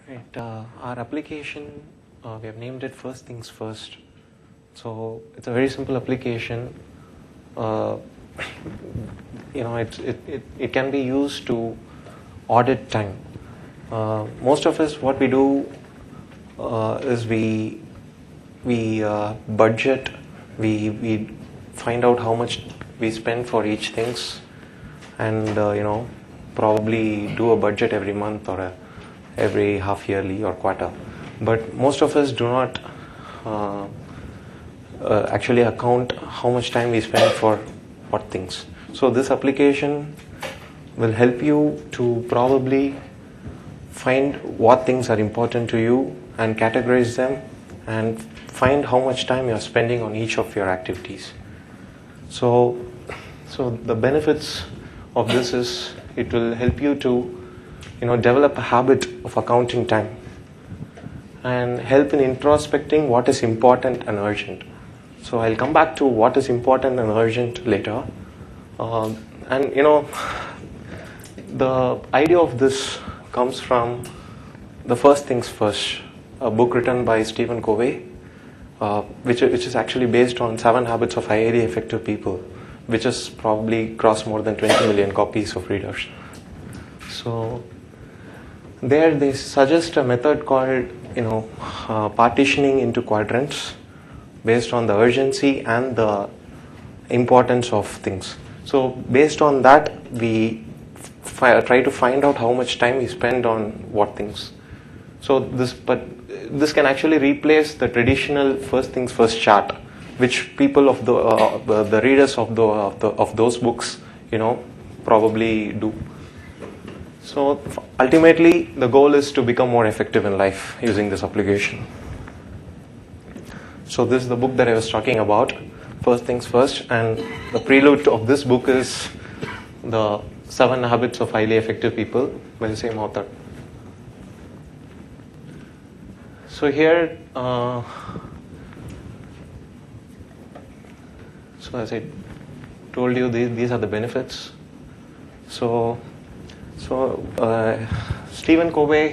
Right. Our application, we have named it First Things First. So it's a very simple application. Uh, it can be used to audit time. Most of us, what we do is we budget. We find out how much we spend for each things, and probably do a budget every month or every half yearly or quarter. But most of us do not actually account how much time we spend for what things. So this application will help you to probably find what things are important to you and categorize them and find how much time you're spending on each of your activities. So the benefits of this is it will help you to develop a habit of accounting time and help in introspecting what is important and urgent. So I'll come back to what is important and urgent later. The idea of this comes from the First Things First, a book written by Stephen Covey, which is actually based on 7 Habits of Highly Effective People, which has probably crossed more than 20 million copies of readers. So there they suggest a method called partitioning into quadrants based on the urgency and the importance of things. So based on that, we try to find out how much time we spend on what things. So this can actually replace the traditional First Things First chart, which people of the readers of those books probably do. So ultimately, the goal is to become more effective in life using this application. So this is the book that I was talking about, First Things First, and the prelude of this book is the 7 Habits of Highly Effective People by the same author. So here, so as I told you, these are the benefits. So Stephen Covey,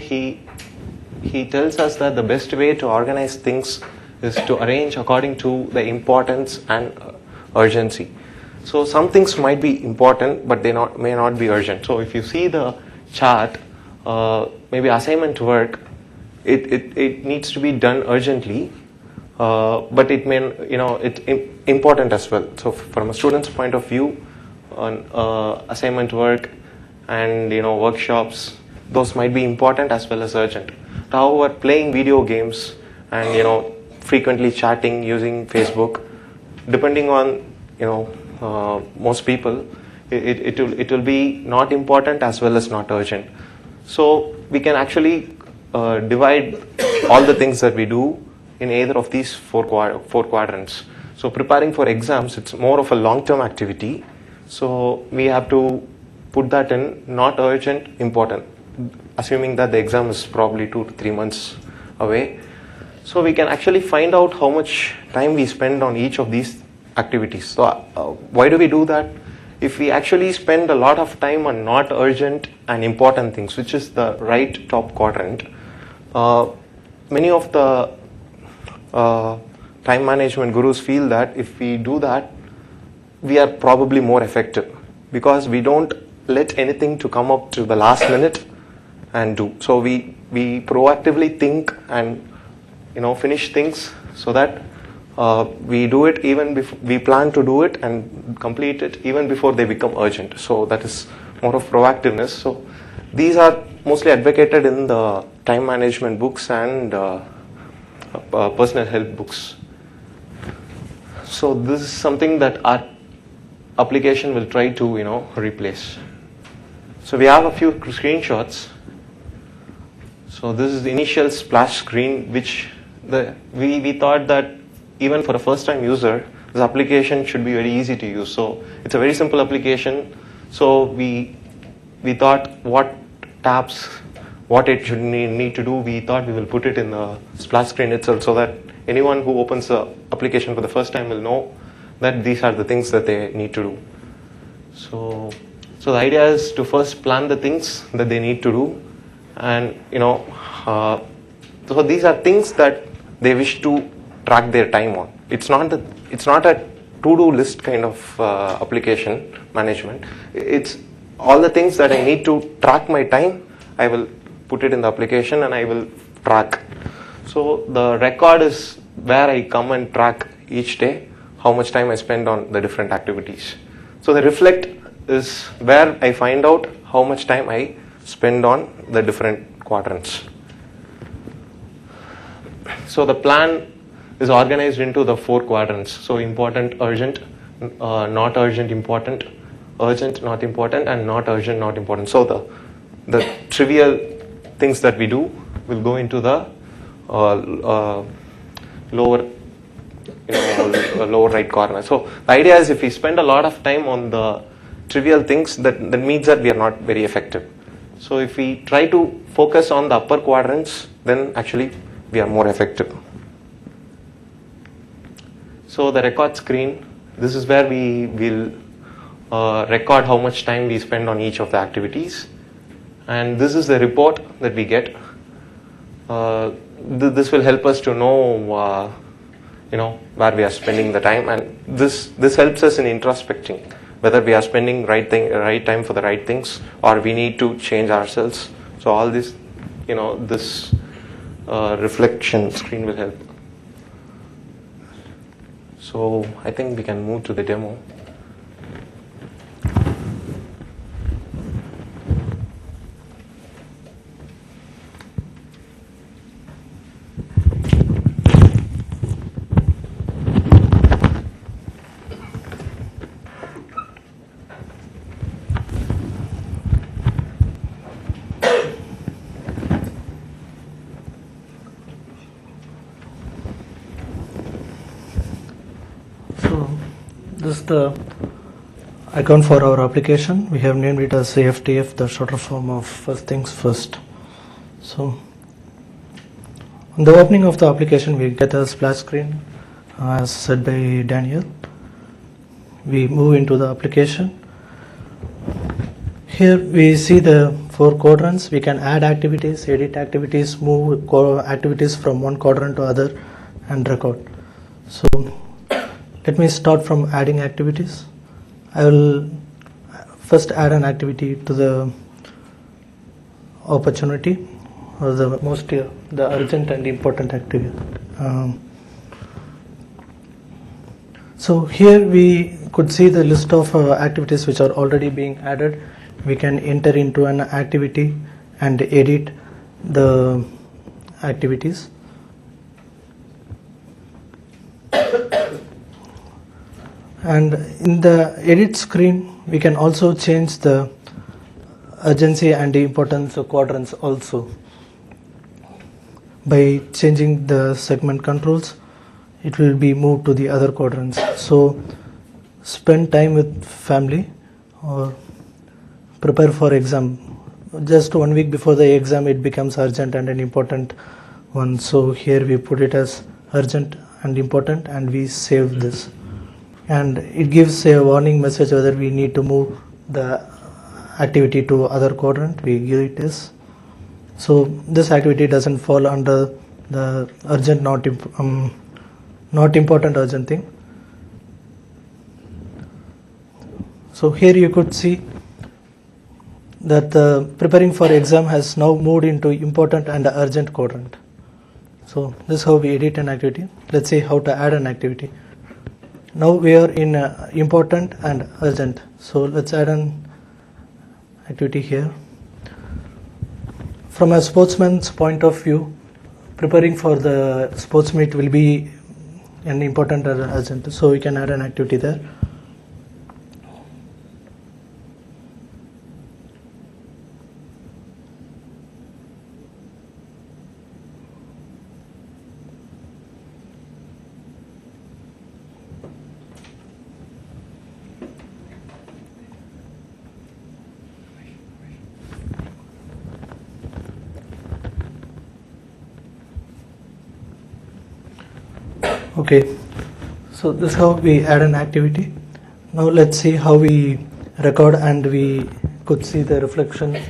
he tells us that the best way to organize things is to arrange according to the importance and urgency. So some things might be important, but they may not be urgent. So if you see the chart, maybe assignment work, it needs to be done urgently, but it may it's important as well. So from a student's point of view, on assignment work and workshops, those might be important as well as urgent. However, playing video games and frequently chatting using Facebook, depending on most people, it will be not important as well as not urgent. So we can actually divide all the things that we do in either of these four quadrants. So preparing for exams, it's more of a long-term activity. So we have to put that in not urgent, important, assuming that the exam is probably 2 to 3 months away. So we can actually find out how much time we spend on each of these activities. So why do we do that? If we actually spend a lot of time on not urgent and important things, which is the right top quadrant, many of the time management gurus feel that if we do that, we are probably more effective because we don't let anything to come up to the last minute and do. So we proactively think and finish things so that we do it even before we plan to do it and complete it even before they become urgent. So that is more of proactiveness. So these are mostly advocated in the time management books and personal health books. So this is something that our application will try to replace. So we have a few screenshots. So this is the initial splash screen, which we thought that even for a first-time user, this application should be very easy to use. So it's a very simple application. So we thought what tabs, what it should need to do, we thought we will put it in the splash screen itself so that anyone who opens the application for the first time will know that these are the things that they need to do. So the idea is to first plan the things that they need to do and so these are things that they wish to track their time on. It's not a to-do list kind of application management. It's all the things that I need to track my time. I will put it in the application and I will track. So the record is where I come and track each day how much time I spend on the different activities. So the reflect is where I find out how much time I spend on the different quadrants. So the plan is organized into the 4 quadrants. So important, urgent, not urgent, important, urgent, not important, and not urgent, not important. So the trivial things that we do will go into the lower right corner. So the idea is if we spend a lot of time on the trivial things, that means that we are not very effective. So if we try to focus on the upper quadrants, then actually we are more effective. So the record screen, this is where we will record how much time we spend on each of the activities, and this is the report that we get. This will help us to know where we are spending the time, and this helps us in introspecting whether we are spending right time for the right things, or we need to change ourselves. So all this, this reflection screen will help. So I think we can move to the demo. This is the icon for our application. We have named it as AFTF, the shorter form of first things first. So on the opening of the application, we get a splash screen, as said by Daniel. We move into the application. Here we see the 4 quadrants. We can add activities, edit activities, move activities from one quadrant to other, and record. So let me start from adding activities. I will first add an activity to the opportunity, or the urgent and important activity. So here we could see the list of activities which are already being added. We can enter into an activity and edit the activities. And in the edit screen, we can also change the urgency and the importance of quadrants also. By changing the segment controls, it will be moved to the other quadrants. So spend time with family or prepare for exam. Just 1 week before the exam, it becomes urgent and an important one. So here we put it as urgent and important, and we save this. And it gives a warning message whether we need to move the activity to other quadrant. We give it this. So this activity doesn't fall under the urgent, not important urgent thing. So here you could see that preparing for exam has now moved into important and urgent quadrant. So this is how we edit an activity. Let's see how to add an activity. Now we are in important and urgent. So let's add an activity here. From a sportsman's point of view, preparing for the sports meet will be an important and urgent. So we can add an activity there. Okay, so this is how we add an activity. Now let's see how we record, and we could see the reflection.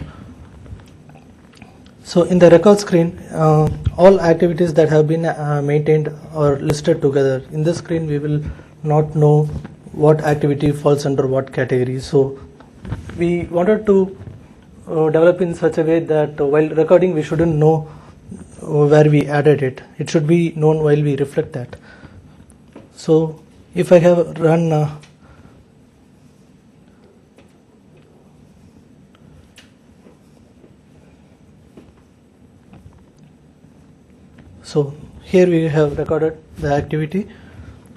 So in the record screen, all activities that have been maintained are listed together. In this screen, we will not know what activity falls under what category. So we wanted to develop in such a way that while recording, we shouldn't know where we added it. It should be known while we reflect that. So if I have run so here we have recorded the activity.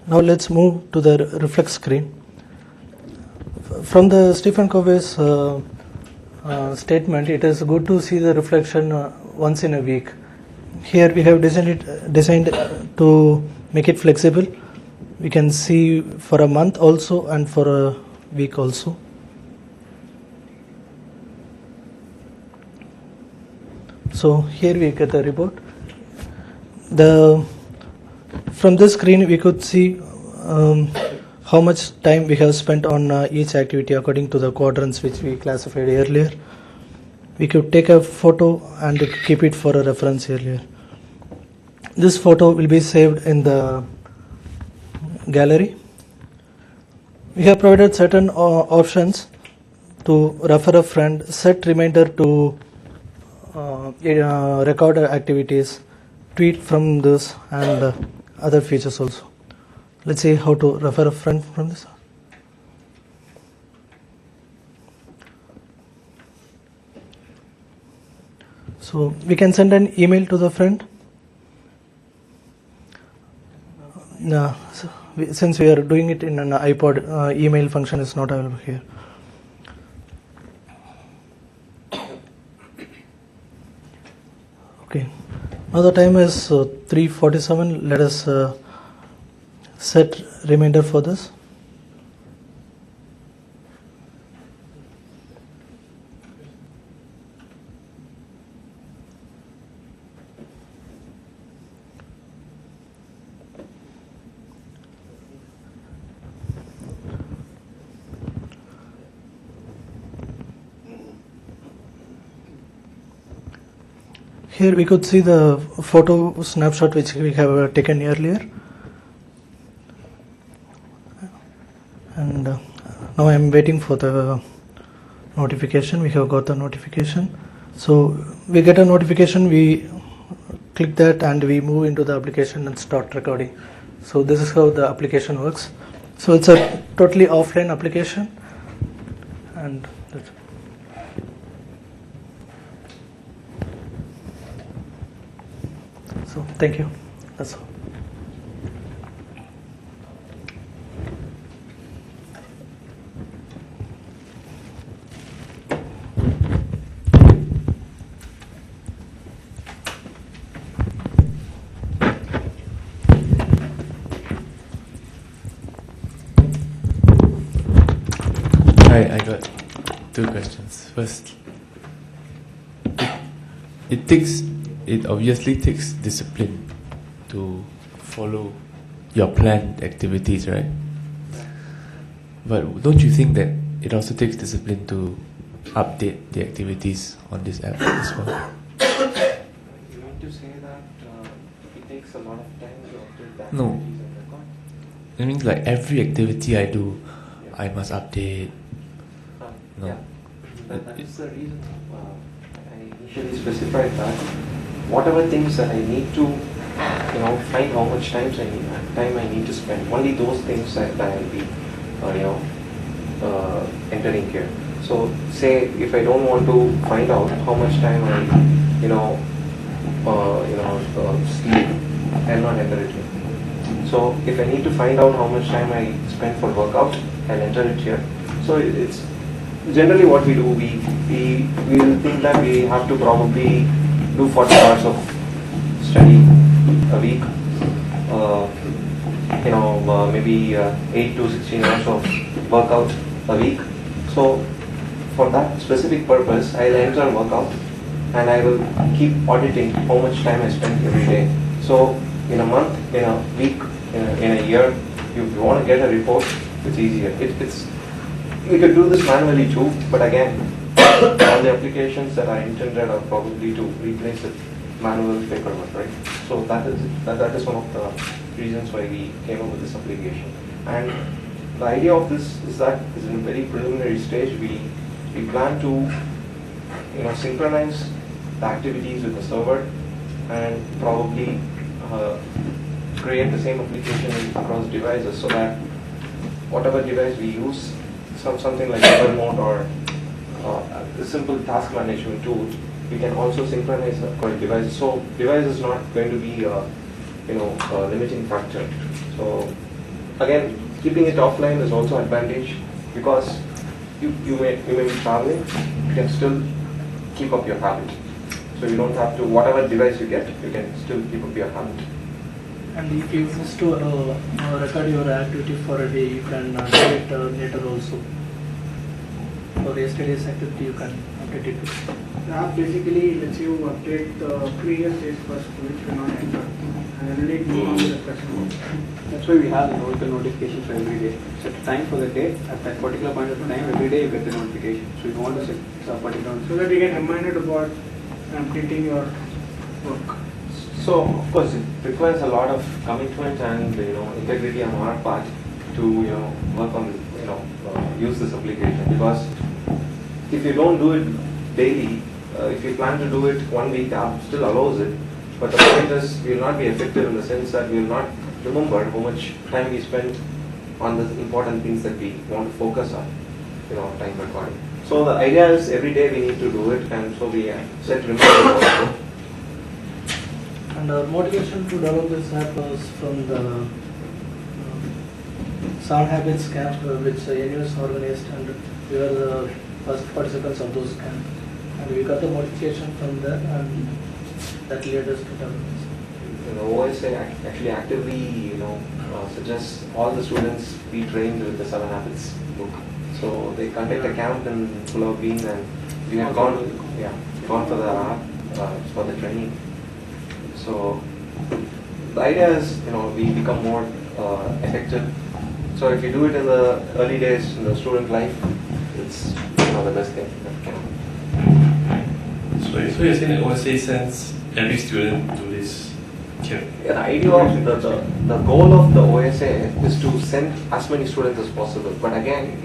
Now let's move to the reflect screen. From the Stephen Covey's statement, it is good to see the reflection once in a week. Here we have designed to make it flexible. We can see for a month also and for a week also. So here we get the report. From this screen we could see how much time we have spent on each activity according to the quadrants which we classified earlier. We could take a photo and keep it for a reference earlier. This photo will be saved in the gallery. We have provided certain options to refer a friend, set reminder to record activities, tweet from this, and other features also. Let's see how to refer a friend from this. So we can send an email to the friend. Since we are doing it in an iPod, email function is not available here. Okay. Now the time is 3:47. Let us set reminder for this. Here we could see the photo snapshot which we have taken earlier. And now I am waiting for the notification. We have got the notification. So we get a notification, we click that and we move into the application and start recording. So this is how the application works. So it's a totally offline application. And that's so thank you. That's all. I got two questions. First, it obviously takes discipline to follow your planned activities, right? But don't you think that it also takes discipline to update the activities on this app as well? You want to say that it takes a lot of time to update that? No. It means like every activity I do, I must update. No. Yeah, that is the reason I initially specified that whatever things that I need to, find how much time I need to spend. Only those things that I will be, entering here. So, say if I don't want to find out how much time I, sleep, I'll not enter it here. So, if I need to find out how much time I spend for workout, I'll enter it here. So it's generally what we do, we will think that we have to probably do 40 hours of study a week, maybe 8 to 16 hours of workout a week. So for that specific purpose, I'll enter workout and I will keep auditing how much time I spend every day. So in a month, in a week, in a year, if you want to get a report, it's easier. We could do this manually too, but again, all the applications that are intended are probably to replace the manual paperwork, right? So that is one of the reasons why we came up with this application. And the idea of this is that is in a very preliminary stage. We plan to synchronize the activities with the server and probably create the same application across devices, so that whatever device we use, something like Evernote or a simple task management tool, we can also synchronize across devices. So device is not going to be a limiting factor. So again, keeping it offline is also advantage, because you may be traveling, you can still keep up your habit. So you don't have to, whatever device you get, you can still keep up your habit. And if you wish to record your activity for a day, you can do it later also. For yesterday's activity, you can update it. The app basically lets you update the previous days first, which will not enter, and then it moves on to the present. That's why we have the notifications for every day. Set time for the day. At that particular point of time, every day you get the notification. So if you want to set a particular, So that you get reminded about completing your work. So of course it requires a lot of commitment and integrity on our part to work on use this application, because if you don't do it daily, if you plan to do it 1 week, the app still allows it, but the point is we will not be effective in the sense that we will not remember how much time we spent on the important things that we want to focus on, time recording. So the idea is every day we need to do it, and so we set reminders also. And our motivation to develop this app was from the Sound Habits camp, which NUS organized, and we were the first participants of those camp. And we got the motivation from there, and that led us to develop this. The OSA actually actively, suggests all the students be trained with the 7 Habits book. So they conduct a camp in Pulau Bean, and we have gone for the app for the training. So the idea is, we become more effective. So if you do it in the early days in the student life, it's the best thing that can happen. So you're saying that OSA sends every student to this camp? Yeah, the idea of the goal of the OSA is to send as many students as possible. But again,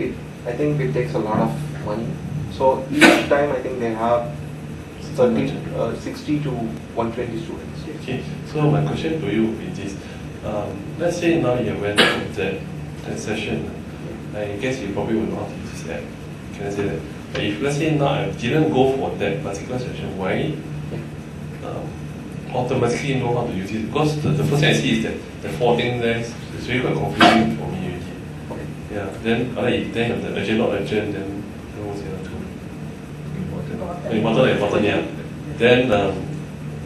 I think it takes a lot of money. So each time I think they have 60 to 120 students. Okay, so my question to you is this. Let's say now you went to that session. I guess you probably will not use this app. Can I say that? But if let's say now I didn't go for that particular session, why automatically know how to use it? Because the first thing I see is that the 4 things there is really quite confusing for me already. Okay. Yeah, then you have the urgent, not urgent, then what's the other two? Important, yeah. Then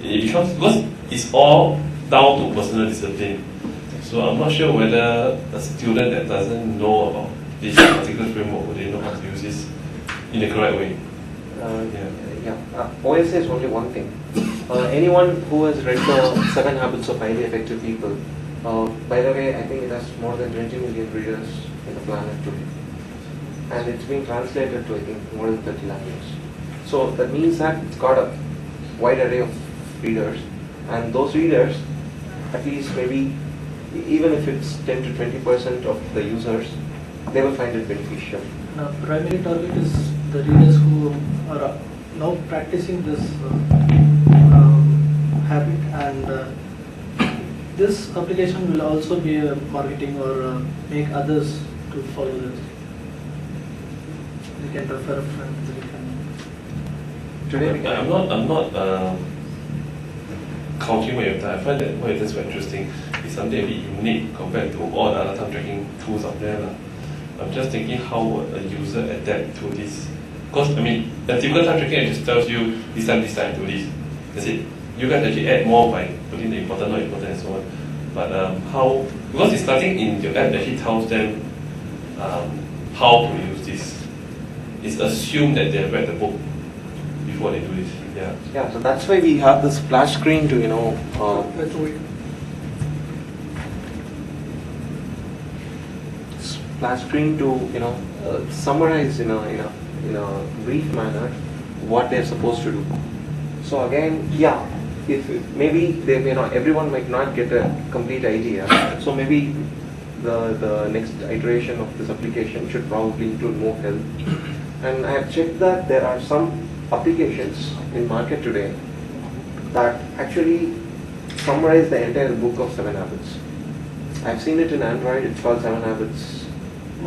it becomes, because it's all down to personal discipline. So I'm not sure whether a student that doesn't know about this particular framework, would they know how to use this in the correct way? OSA is only one thing. Anyone who has read the 7 Habits of Highly Effective People, by the way, I think it has more than 20 million readers in the planet today. And it's been translated to, I think, more than 30 languages. So that means that it's got a wide array of readers, and those readers, at least maybe, even if it's 10 to 20% of the users, they will find it beneficial. Now, primary target is the readers who are now practicing this habit, and this application will also be a marketing or make others to follow this. We can refer friends. Today we I'm not couching what you've done. I find that what you've done is very interesting. It's something a bit unique compared to all the other time tracking tools out there. I'm just thinking how would a user adapt to this? Because a typical time tracking just tells you this time, do this. That's it. You guys actually add more by putting the important, not important, and so on. But how? Because it's nothing in your app that actually tells them how to use this. It's assumed that they have read the book before they do this. Yeah, so that's why we have this splash screen to splash screen to summarize in in a brief manner what they're supposed to do. So again, yeah, if maybe they may not, everyone might not get a complete idea. So maybe the next iteration of this application should probably include more help. And I have checked that there are some applications in market today that actually summarize the entire book of 7 habits. I've seen it in Android. It's called 7 Habits.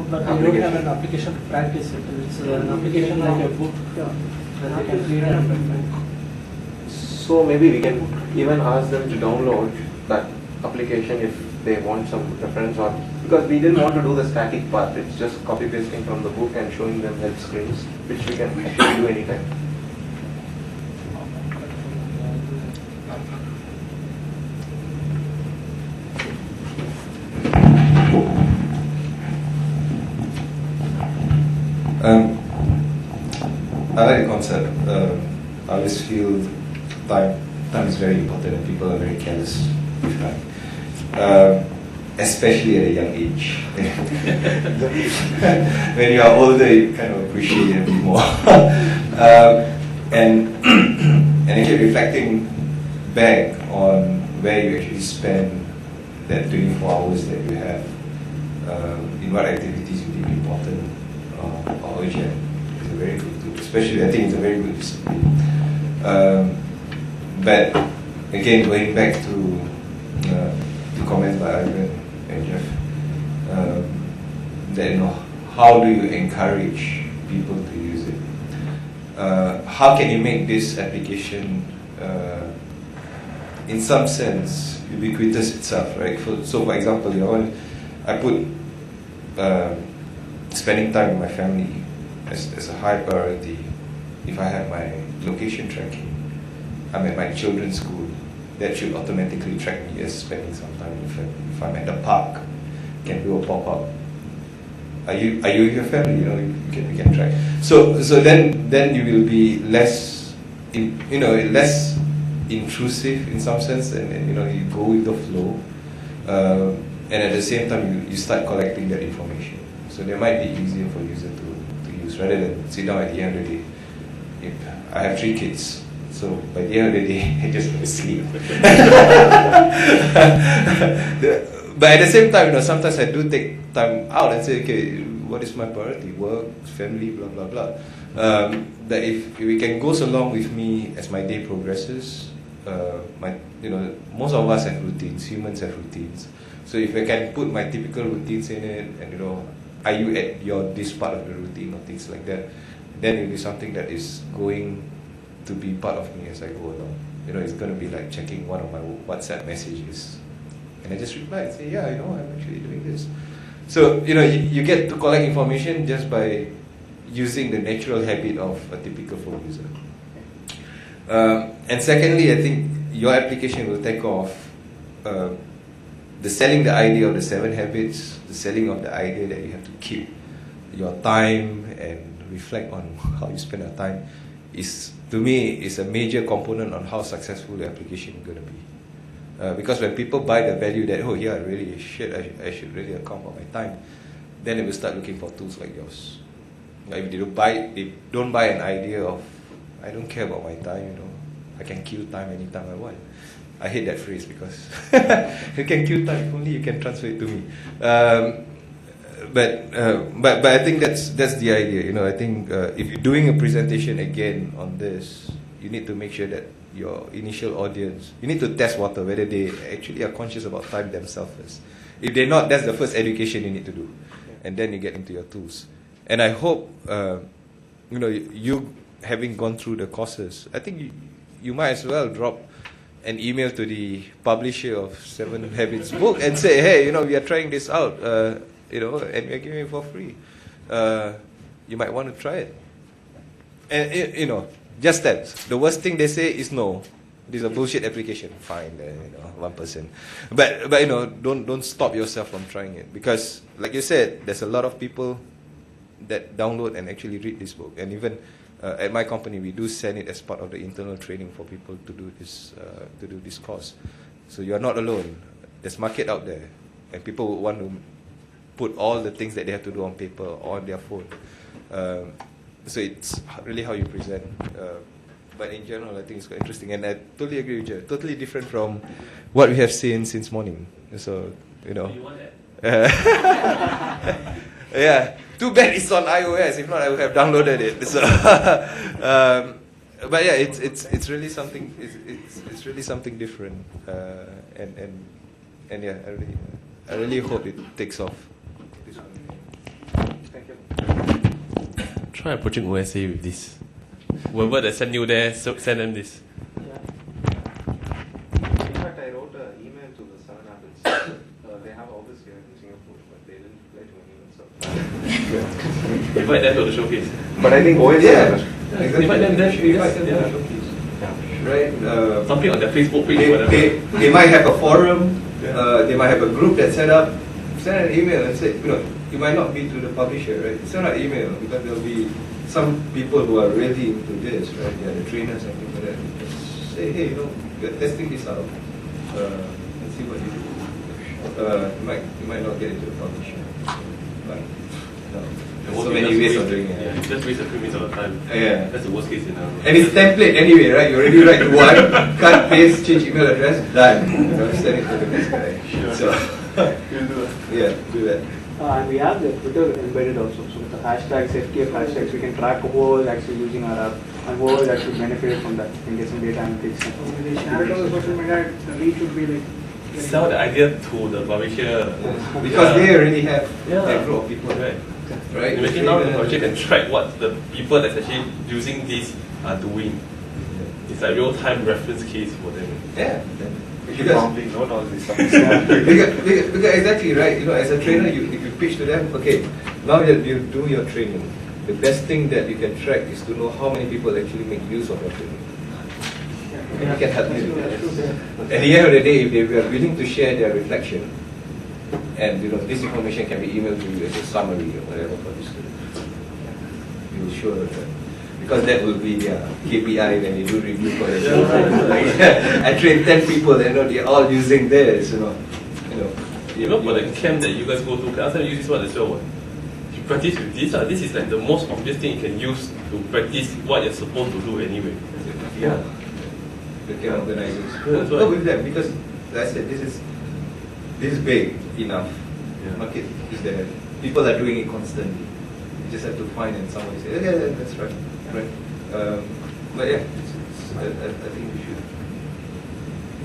But you don't have an application to practice it. It's an application like a book that they can read and implement. So maybe we can even ask them to download that application if they want some reference, or because we didn't want to do the static part. It's just copy pasting from the book and showing them help screens, which we can actually do anytime. I like the concept. I always feel time is very important and people are very careless with time. Especially at a young age. When you are older, you kind of appreciate it a bit more. And I keep reflecting back on where you actually spend that 24 hours that you have, in what activities you deem important or urgent. It's a very good tool. Especially, I think it's a very good discipline. But again, going back to comments by Ivan and Jeff, that how do you encourage people to use it? How can you make this application, in some sense, ubiquitous itself, right? So, for example, I put spending time with my family as a high priority. If I have my location tracking, I'm at my children's school, that should automatically track me as spending some time with family. If I'm at the park, can do a pop-up. Are you with your family? You can track. So then you will be less less intrusive in some sense, and you go with the flow, and at the same time you start collecting that information. So that might be easier for user to use rather than sit down at the end of the day. I have 3 kids. So by the end of the day, I just go to sleep. But at the same time, sometimes I do take time out and say, okay, what is my priority? Work, family, blah blah blah. That if it can goes along with me as my day progresses, most of us have routines. Humans have routines. So if I can put my typical routines in it, and are you at this part of the routine or things like that, then it will be something that is going to be part of me as I go along. It's going to be like checking one of my WhatsApp messages, and I just reply and say, yeah, I'm actually doing this. So you get to collect information just by using the natural habit of a typical phone user. And secondly, I think your application will take off the selling the idea of the 7 habits, the selling of the idea that you have to keep your time and reflect on how you spend your time to me, is a major component on how successful the application is going to be. Because when people buy the value that, I should really account for my time, then they will start looking for tools like yours. If they don't buy an idea of, I don't care about my time, I can kill time anytime I want. I hate that phrase because you can kill time if only you can transfer it to me. But I think that's the idea. I think if you're doing a presentation again on this, you need to make sure that your initial audience, you need to test water whether they actually are conscious about time themselves first. If they're not, that's the first education you need to do, and then you get into your tools. And I hope you having gone through the courses, I think you might as well drop an email to the publisher of 7 Habits book and say, hey, we are trying this out. And we're giving it for free. You might want to try it. And, just that. The worst thing they say is no. This is a bullshit application. Fine, 1%. But don't stop yourself from trying it. Because, like you said, there's a lot of people that download and actually read this book. And even at my company, we do send it as part of the internal training for people to do this course. So you're not alone. There's market out there. And people would want to put all the things that they have to do on paper or on their phone. So it's really how you present. But in general, I think it's quite interesting, and I totally agree with you. Totally different from what we have seen since morning. So yeah. Too bad it's on iOS. If not, I would have downloaded it. So, but yeah, it's really something. It's really something different. And yeah, I really hope it takes off. Thank you. Try approaching OSA with this. Whoever that send you there, send them this. In fact, I wrote an email to the 700s. They have office here in Singapore, but they didn't reply to my email. So. Invite them to the showcase. But I think OSA. Invite them there. Right. Something on their Facebook page. They might have a forum. They might have a group that's set up. Send an email and say, you might not be to the publisher, right? Send an email because there'll be some people who are really into this, right? Yeah, the trainers and things like that. Just say, hey, we're testing this out. And see what you do. You might not get into the publisher. But so many ways of doing it. Yeah, just waste a few minutes of the time. Yeah. That's the worst case scenario. And it's template anyway, right? You already write one, cut, paste, change email address, done. Send it to the next guy. Sure. So, You'll do it. yeah, do that. And we have the Twitter embedded also. So with the hashtags, FTF hashtags, we can track who is actually using our app and who is actually benefited from that and get some data analytics. So when they share it on the social media, the reach would be like. Sell the idea to the publisher. Because they already have Yeah. that group of people. Right. Right? Imagine now the publisher can track what the people that's actually using this are doing. It's like real-time reference case for them. Yeah. Because probably note all this stuff. because exactly right. As a trainer, if you pitch to them, okay, now that you do your training, the best thing that you can track is to know how many people actually make use of your training. And you can help them. At the end of the day, if they are willing to share their reflection, and this information can be emailed to you as a summary or whatever for the student, you will show that. Because that will be their KPI when they do review for the show. I trained 10 people, they're all using this, Even for the camp that you guys go to, can ask them to use this one as well. You practice with this. This is like the most obvious thing you can use to practice what you're supposed to do anyway. Yeah. The camp organizers. That's Go why. with them because, as I said, this is big enough. Yeah. Market is there. People are doing it constantly. You just have to find and somebody say, yeah, that's right. Right. But yeah, I think we should.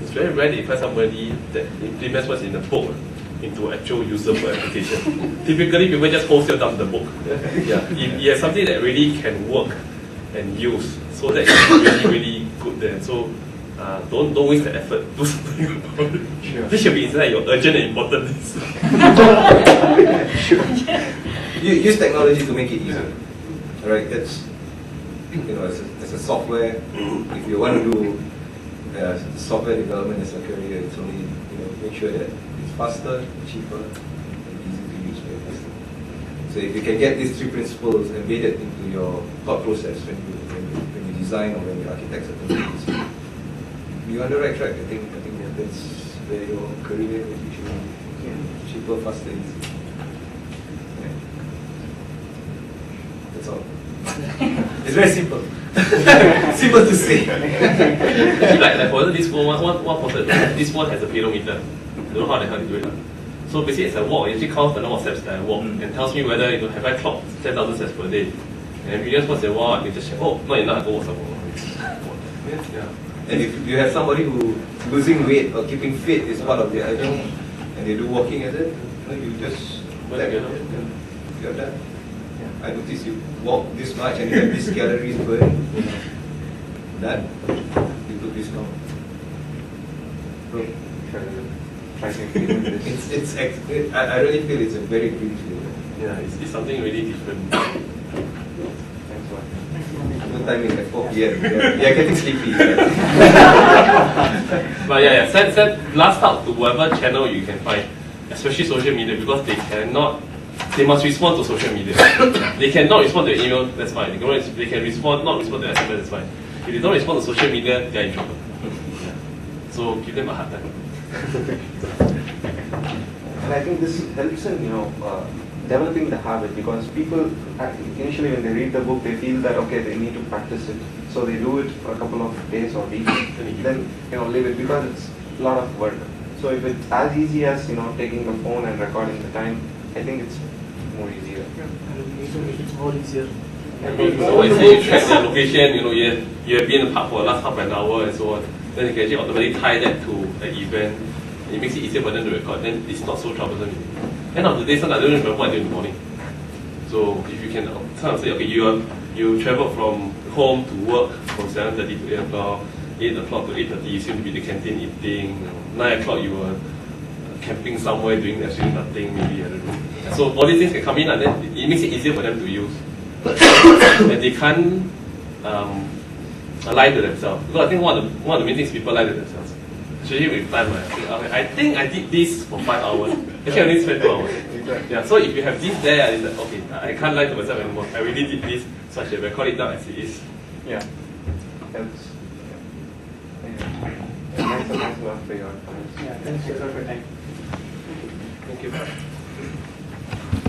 It's very rare that you find somebody that implements what's in the book into actual usable application. Typically, people just wholesale dump the book. Yeah. If you have something that really can work and use, so that is really, really good then. So don't waste the effort. Do something about it. Sure. This should be inside your urgent and important list. Use technology to make it easier. Right? That's as a software. If you want to do software development as a career, it's only make sure that it's faster, cheaper, and easy to use for your customer. So if you can get these three principles embedded into your thought process when you design or when you architect certain things, you're on the right track. I think that's where your career will be cheaper, faster, easier. Yeah. That's all. It's very simple. Simple to say. like for this one person, this one has a pedometer. I don't know how the hell they do it. So basically, as I walk, it actually counts the number of steps that I walk and tells me whether have I clocked 10,000 steps per day. And if you just once in a while, you just check, not enough, go walk some more. Yeah. And if you have somebody who losing weight or keeping fit is part of their idea, and they do walking as it, you just you're done. I notice you walk this much and you have these calories burned. Done. You took this now. I really feel it's a very green field. Yeah, it's something really different. Thanks a lot. No timing at 4 p.m. You're getting sleepy. But yeah, send blast out to whatever channel you can find, especially social media, because they must respond to social media. They cannot respond to your email, that's fine. They can not respond to SMS, that's fine. If they don't respond to social media, they're in trouble. Yeah. So give them a hard time. And I think this helps in, developing the habit, because people initially when they read the book they feel that okay they need to practice it, so they do it for a couple of days or weeks, then leave it because it's a lot of work. So if it's as easy as taking the phone and recording the time, I think it's more easier. And we need to make it more easier. So I say you track the location, you have been in the park for the last half an hour and so on, then you can actually automatically tie that to an event. It makes it easier for them to record, then it's not so troublesome. End of the day, sometimes I don't remember what I do in the morning. So if you can kind of say, okay, you travel from home to work from 7:30 to 8 o'clock, 8 o'clock to 8:30 you seem to be in the canteen eating, 9 o'clock you were camping somewhere doing absolutely nothing, maybe, I don't know. So all these things can come in and then it makes it easier for them to use. And they can't lie to themselves. Because I think one of the main things people lie to themselves. Especially with time, I think I did this for 5 hours. Actually, I only spent 2 hours. Yeah, so if you have this there, it's like, okay, I can't lie to myself anymore. I really did this, so I should record it down as it is. Yeah. Helps. Thanks a lot for your advice. Yeah, thanks for your time. Thank you.